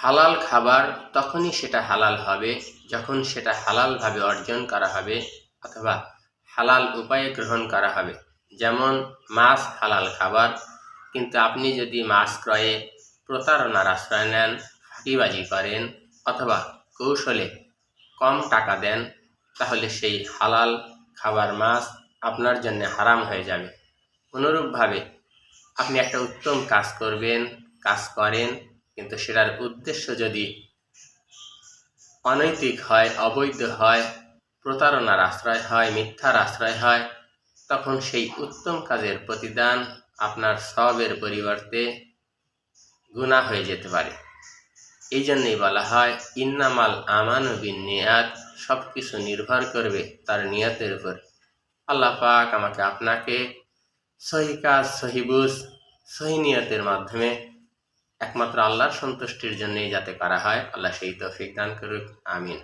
হালাল খাবার তখনই সেটা হালাল হবে যখন সেটা হালালভাবে অর্জন করা হবে অথবা হালাল উপায়ে গ্রহণ করা হবে। যেমন মাছ হালাল খাবার, কিন্তু আপনি যদি মাছ ক্রয়ে প্রতারণার আশ্রয় নেন, ফাঁকিবাজি করেন অথবা কৌশলে কম টাকা দেন, তাহলে সেই হালাল খাবার মাছ আপনার জন্য হারাম হয়ে যাবে। অনুরূপভাবে আপনি একটা উত্তম কাজ করেন, কিন্তু সেটার উদ্দেশ্য যদি অনৈতিক হয়, অবৈধ হয়, প্রতারণার আশ্রয় হয়, মিথ্যার আশ্রয় হয়, তখন সেই উত্তম কাজের প্রতিদান আপনার সওয়াবের পরিবর্তে গুনাহ হয়ে যেতে পারে। এই জন্যই বলা হয় ইন্নামাল আমানু বিন্নিয়াত, সব কিছু নির্ভর করবে তার নিয়তের উপর। আল্লাহ পাক আমাকে আপনাকে সহি কাজ, সহি বুঝ, সহি নিয়তের মাধ্যমে একমাত্র আল্লাহর সন্তুষ্টির জন্যই যাতে করা হয়, আল্লাহ সেই তৌফিক দান করুক। আমিন।